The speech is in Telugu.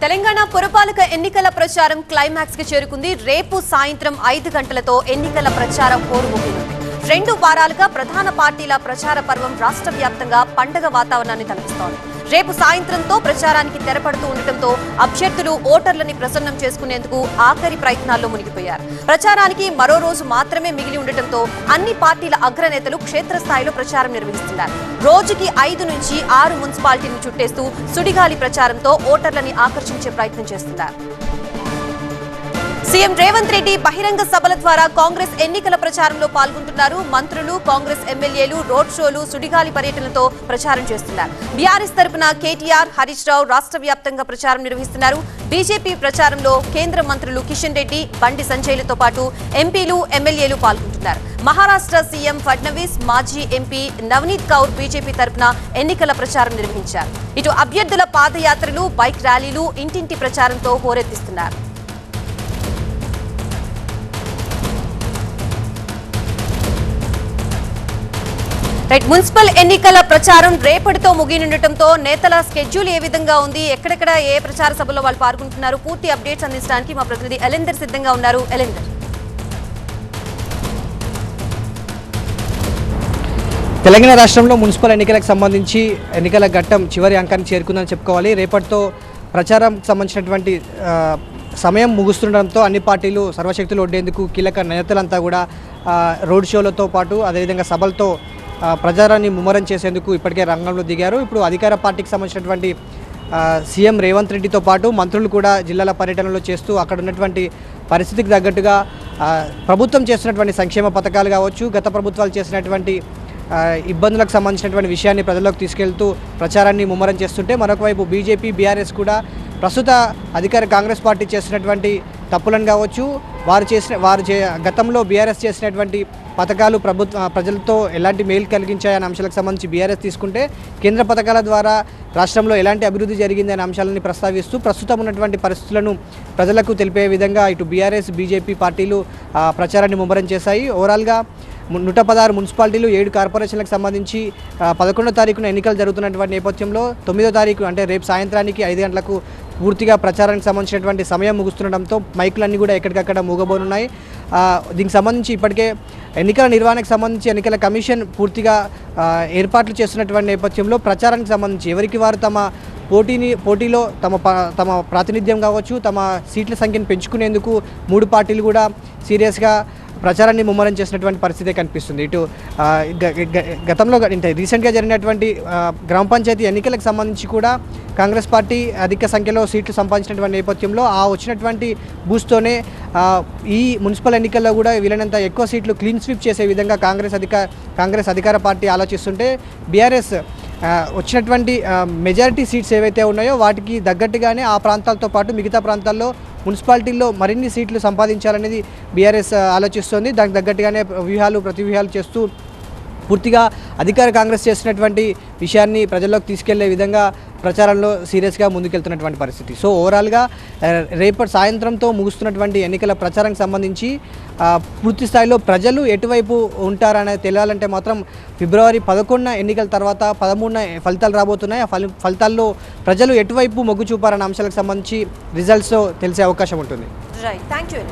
తెలంగాణ పురపాలక ఎన్నికల ప్రచారం క్లైమాక్స్ కి చేరుకుంది. రేపు సాయంత్రం 5 గంటలతో ఎన్నికల ప్రచారం హోరు ముగియనుంది. 2 వారాలుగా ప్రధాన పార్టీల ప్రచార పర్వం రాష్ట్ర వ్యాప్తంగా పండగ వాతావరణాన్ని తలపిస్తోంది. రేపు సాయంత్రంతో ప్రచారానికి తెరపడుతూ ఉండటంతో అభ్యర్థులు ఓటర్లని ప్రసన్నం చేసుకునేందుకు ఆఖరి ప్రయత్నాల్లో మునిగిపోయారు. ప్రచారానికి మరో రోజు మాత్రమే మిగిలి ఉండటంతో అన్ని పార్టీల అగ్రనేతలు క్షేత్రస్థాయిలో ప్రచారం నిర్వహిస్తున్నారు. రోజుకి 5 నుంచి 6 మున్సిపాలిటీని చుట్టేస్తూ సుడిగాలి ప్రచారంతో ఓటర్లని ఆకర్షించే ప్రయత్నం చేస్తున్నారు. సీఎం రేవంత్ రెడ్డి బహిరంగ సభల ద్వారా కాంగ్రెస్ ఎన్నికల ప్రచారంలో పాల్గొంటున్నారు. మంత్రులు, కాంగ్రెస్ ఎమ్మెల్యేలు రోడ్ షోలు, సుడిగాలి పర్యటనలతో ప్రచారం చేస్తున్నారు. బీఆర్ఎస్ తరపున కేటీఆర్, హరీష్ రావు రాష్ట్ర వ్యాప్తంగా ప్రచారం నిర్వహిస్తున్నారు. బీజేపీ ప్రచారంలో కేంద్ర మంత్రులు కిషన్ రెడ్డి, బండి సంజయ్లతో పాటు ఎంపీలు, ఎమ్మెల్యేలు పాల్గొంటున్నారు. మహారాష్ట్ర సీఎం ఫడ్నవీస్, మాజీ ఎంపీ నవనీత్ కౌర్ బీజేపీ తరపున ఎన్నికల ప్రచారం నిర్వహించారు. ఇటు అభ్యర్థుల పాదయాత్రలు, బైక్ ర్యాలీలు ఇంటింటి ప్రచారంతో హోరెత్తిస్తున్నారు. మున్సిపల్ ఎన్నికల ప్రచారం రేపటితో ముగినుండటంతో నేతల స్కెడ్యూల్ ఏ విధంగా ఉంది, ఎక్కడెక్కడ ఏ ప్రచార సభలో వాళ్ళు పాల్గొంటున్నారు, పూర్తి అప్డేట్స్ అందించడానికి మా ప్రతినిధి ఎలెందర్ సిద్ధంగా ఉన్నారు. ఎలెందర్, తెలంగాణ రాష్ట్రంలో మున్సిపల్ ఎన్నికలకు సంబంధించి ఎన్నికల ఘట్టం చివరి అంకాన్ని చేరుకుందని చెప్పుకోవాలి. రేపటితో ప్రచారం సంబంధించినటువంటి సమయం ముగుస్తుండడంతో అన్ని పార్టీలు సర్వశక్తులు ఒడ్డేందుకు కీలక నేతలంతా కూడా రోడ్ షోలతో పాటు అదేవిధంగా సభలతో ప్రచారాన్ని ముమ్మరం చేసేందుకు ఇప్పటికే రంగంలో దిగారు. ఇప్పుడు అధికార పార్టీకి సంబంధించినటువంటి సీఎం రేవంత్ రెడ్డితో పాటు మంత్రులు కూడా జిల్లాల పర్యటనలో చేస్తూ అక్కడ ఉన్నటువంటి పరిస్థితికి తగ్గట్టుగా ప్రభుత్వం చేస్తున్నటువంటి సంక్షేమ పథకాలు కావచ్చు, గత ప్రభుత్వాలు చేసినటువంటి ఇబ్బందులకు సంబంధించినటువంటి విషయాన్ని ప్రజల్లోకి తీసుకెళ్తూ ప్రచారాన్ని ముమ్మరం చేస్తుంటే, మరొక వైపు బీజేపీ, బీఆర్ఎస్ కూడా ప్రస్తుత అధికార కాంగ్రెస్ పార్టీ చేసినటువంటి తప్పులను కావచ్చు, గతంలో బీఆర్ఎస్ చేసినటువంటి పథకాలు ప్రజలతో ఎలాంటి మేలు కలిగించాయనే అంశాలకు సంబంధించి బీఆర్ఎస్ తీసుకుంటే, కేంద్ర పథకాల ద్వారా రాష్ట్రంలో ఎలాంటి అభివృద్ధి జరిగిందనే అంశాలని ప్రస్తావిస్తూ ప్రస్తుతం ఉన్నటువంటి పరిస్థితులను ప్రజలకు తెలిపే విధంగా ఇటు బీఆర్ఎస్, బీజేపీ పార్టీలు ప్రచారాన్ని ముమ్మరం చేశాయి. ఓవరాల్గా 116 మున్సిపాలిటీలు, 7 కార్పొరేషన్లకు సంబంధించి 11వ తారీఖున ఎన్నికలు జరుగుతున్నటువంటి నేపథ్యంలో 9వ తారీఖు అంటే రేపు సాయంత్రానికి 5 గంటలకు పూర్తిగా ప్రచారానికి సంబంధించినటువంటి సమయం ముగుస్తుండడంతో మైకులన్నీ కూడా ఎక్కడికక్కడ మూగబోనున్నాయి. దీనికి సంబంధించి ఇప్పటికే ఎన్నికల నిర్వహణకు సంబంధించి ఎన్నికల కమిషన్ పూర్తిగా ఏర్పాట్లు చేస్తున్నటువంటి నేపథ్యంలో ప్రచారానికి సంబంధించి ఎవరికి వారు తమ పోటీలో తమ ప్రాతినిధ్యం కావచ్చు, తమ సీట్ల సంఖ్యను పెంచుకునేందుకు 3 పార్టీలు కూడా సీరియస్గా ప్రచారాన్ని ముమ్మరం చేసినటువంటి పరిస్థితే కనిపిస్తుంది. ఇటు గతంలో రీసెంట్గా జరిగినటువంటి గ్రామ పంచాయతీ ఎన్నికలకు సంబంధించి కూడా కాంగ్రెస్ పార్టీ అధిక సంఖ్యలో సీట్లు సంపాదించినటువంటి నేపథ్యంలో వచ్చినటువంటి బూస్ట్తోనే ఈ మున్సిపల్ ఎన్నికల్లో కూడా వీలైనంత ఎక్కువ సీట్లు క్లీన్ స్వీప్ చేసే విధంగా కాంగ్రెస్ అధికార పార్టీ ఆలోచిస్తుంటే, బీఆర్ఎస్ వచ్చినటువంటి మెజారిటీ సీట్స్ ఏవైతే ఉన్నాయో వాటికి తగ్గట్టుగానే ఆ ప్రాంతాలతో పాటు మిగతా ప్రాంతాల్లో మున్సిపాలిటీల్లో మరిన్ని సీట్లు సంపాదించాలనేది బీఆర్ఎస్ ఆలోచిస్తోంది. దానికి తగ్గట్టుగానే ప్రతివ్యూహాలు చేస్తూ పూర్తిగా అధికార కాంగ్రెస్ చేసినటువంటి విషయాన్ని ప్రజల్లోకి తీసుకెళ్లే విధంగా ప్రచారంలో సీరియస్గా ముందుకెళ్తున్నటువంటి పరిస్థితి. సో ఓవరాల్గా రేపటి సాయంత్రంతో ముగుస్తున్నటువంటి ఎన్నికల ప్రచారానికి సంబంధించి పూర్తి స్థాయిలో ప్రజలు ఎటువైపు ఉంటారనేది తెలియాలంటే మాత్రం ఫిబ్రవరి 11న ఎన్నికల తర్వాత 13న ఫలితాలు రాబోతున్నాయి. ఆ ఫలితాల్లో ప్రజలు ఎటువైపు మొగ్గు చూపారనే అంశాలకు సంబంధించి రిజల్ట్స్ తెలిసే అవకాశం ఉంటుంది. Right, thank you.